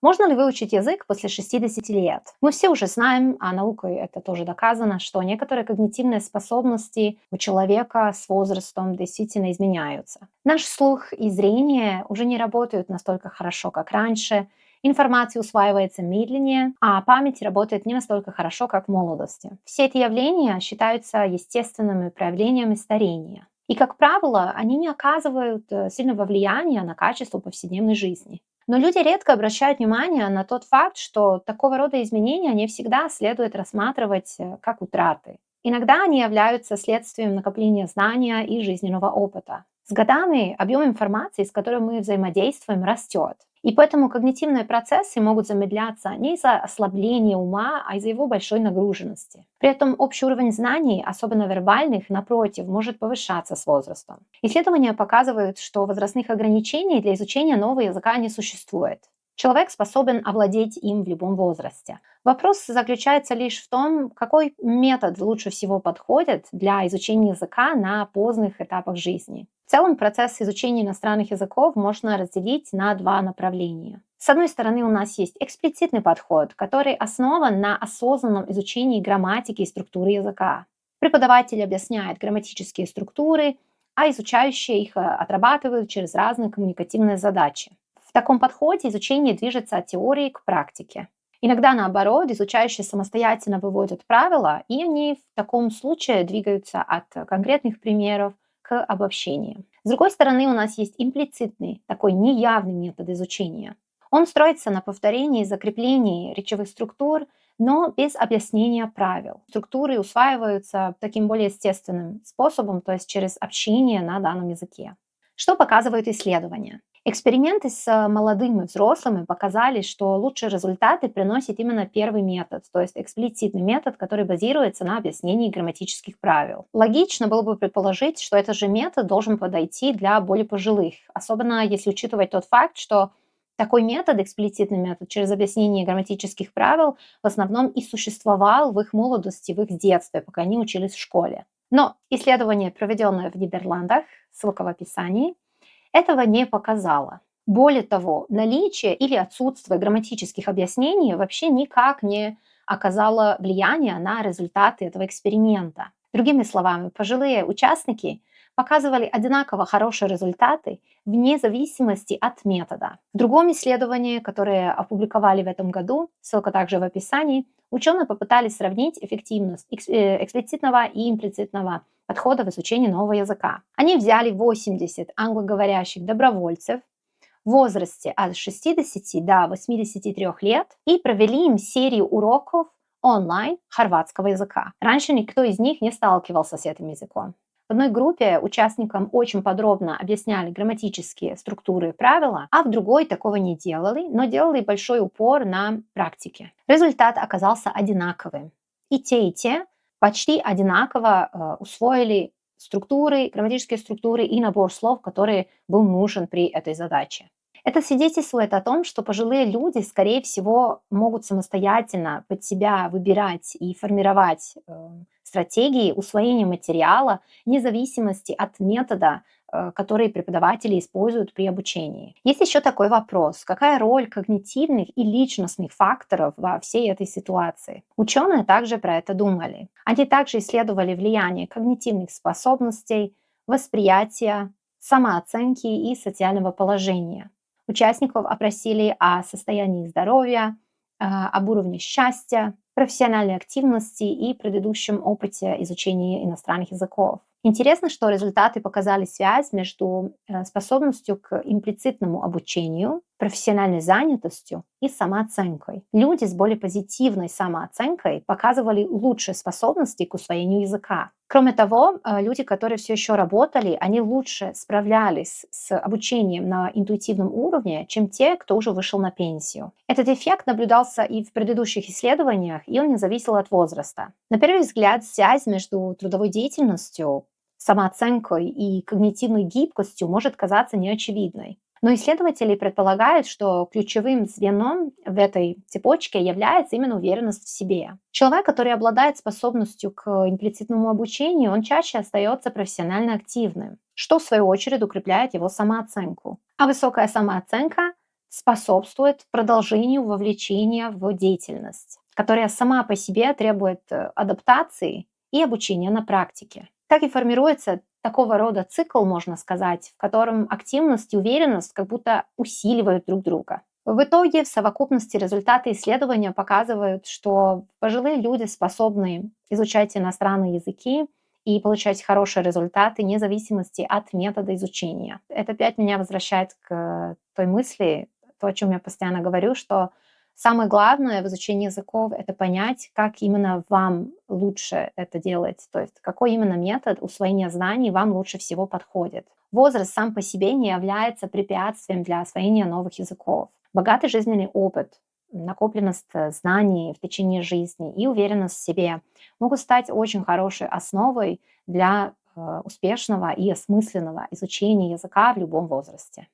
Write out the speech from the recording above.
Можно ли выучить язык после 60 лет? Мы все уже знаем, а наукой это тоже доказано, что некоторые когнитивные способности у человека с возрастом действительно изменяются. Наш слух и зрение уже не работают настолько хорошо, как раньше, информация усваивается медленнее, а память работает не настолько хорошо, как в молодости. Все эти явления считаются естественными проявлениями старения. И, как правило, они не оказывают сильного влияния на качество повседневной жизни. Но люди редко обращают внимание на тот факт, что такого рода изменения не всегда следует рассматривать как утраты. Иногда они являются следствием накопления знания и жизненного опыта. С годами объем информации, с которой мы взаимодействуем, растет. И поэтому когнитивные процессы могут замедляться не из-за ослабления ума, а из-за его большой нагруженности. При этом общий уровень знаний, особенно вербальных, напротив, может повышаться с возрастом. Исследования показывают, что возрастных ограничений для изучения нового языка не существует. Человек способен овладеть им в любом возрасте. Вопрос заключается лишь в том, какой метод лучше всего подходит для изучения языка на поздних этапах жизни. В целом процесс изучения иностранных языков можно разделить на два направления. С одной стороны, у нас есть эксплицитный подход, который основан на осознанном изучении грамматики и структуры языка. Преподаватель объясняет грамматические структуры, а изучающие их отрабатывают через разные коммуникативные задачи. В таком подходе изучение движется от теории к практике. Иногда, наоборот, изучающие самостоятельно выводят правила, и они в таком случае двигаются от конкретных примеров к обобщениям. С другой стороны, у нас есть имплицитный, такой неявный метод изучения. Он строится на повторении и закреплении речевых структур, но без объяснения правил. Структуры усваиваются таким более естественным способом, то есть через общение на данном языке. Что показывают исследования? Эксперименты с молодыми взрослыми показали, что лучшие результаты приносит именно первый метод, то есть эксплицитный метод, который базируется на объяснении грамматических правил. Логично было бы предположить, что этот же метод должен подойти для более пожилых, особенно если учитывать тот факт, что такой метод, эксплицитный метод, через объяснение грамматических правил, в основном и существовал в их молодости, в их детстве, пока они учились в школе. Но исследование, проведенное в Нидерландах, ссылка в описании, этого не показало. Более того, наличие или отсутствие грамматических объяснений вообще никак не оказало влияния на результаты этого эксперимента. Другими словами, пожилые участники показывали одинаково хорошие результаты вне зависимости от метода. В другом исследовании, которое опубликовали в этом году, ссылка также в описании, ученые попытались сравнить эффективность эксплицитного и имплицитного подхода в изучении нового языка. Они взяли 80 англоговорящих добровольцев в возрасте от 60 до 83 лет и провели им серию уроков онлайн хорватского языка. Раньше никто из них не сталкивался с этим языком. В одной группе участникам очень подробно объясняли грамматические структуры и правила, а в другой такого не делали, но делали большой упор на практике. Результат оказался одинаковым. И те почти одинаково усвоили структуры, грамматические структуры и набор слов, который был нужен при этой задаче. Это свидетельствует о том, что пожилые люди, скорее всего, могут самостоятельно под себя выбирать и формировать стратегии усвоения материала вне зависимости от метода, который преподаватели используют при обучении. Есть еще такой вопрос: какая роль когнитивных и личностных факторов во всей этой ситуации? Ученые также про это думали. Они также исследовали влияние когнитивных способностей, восприятия, самооценки и социального положения. Участников опросили о состоянии здоровья, об уровне счастья, профессиональной активности и предыдущем опыте изучения иностранных языков. Интересно, что результаты показали связь между способностью к имплицитному обучению, профессиональной занятостью и самооценкой. Люди с более позитивной самооценкой показывали лучшие способности к усвоению языка. Кроме того, люди, которые все еще работали, они лучше справлялись с обучением на интуитивном уровне, чем те, кто уже вышел на пенсию. Этот эффект наблюдался и в предыдущих исследованиях, и он не зависел от возраста. На первый взгляд, связь между трудовой деятельностью, самооценкой и когнитивной гибкостью может казаться неочевидной. Но исследователи предполагают, что ключевым звеном в этой цепочке является именно уверенность в себе. Человек, который обладает способностью к имплицитному обучению, он чаще остается профессионально активным, что в свою очередь укрепляет его самооценку. А высокая самооценка способствует продолжению вовлечения в деятельность, которая сама по себе требует адаптации и обучения на практике. Так и формируется такого рода цикл, можно сказать, в котором активность и уверенность как будто усиливают друг друга. В итоге, в совокупности результаты исследования показывают, что пожилые люди способны изучать иностранные языки и получать хорошие результаты вне зависимости от метода изучения. Это опять меня возвращает к той мысли, то, о чем я постоянно говорю, что самое главное в изучении языков — это понять, как именно вам лучше это делать, то есть какой именно метод усвоения знаний вам лучше всего подходит. Возраст сам по себе не является препятствием для освоения новых языков. Богатый жизненный опыт, накопленность знаний в течение жизни и уверенность в себе могут стать очень хорошей основой для успешного и осмысленного изучения языка в любом возрасте.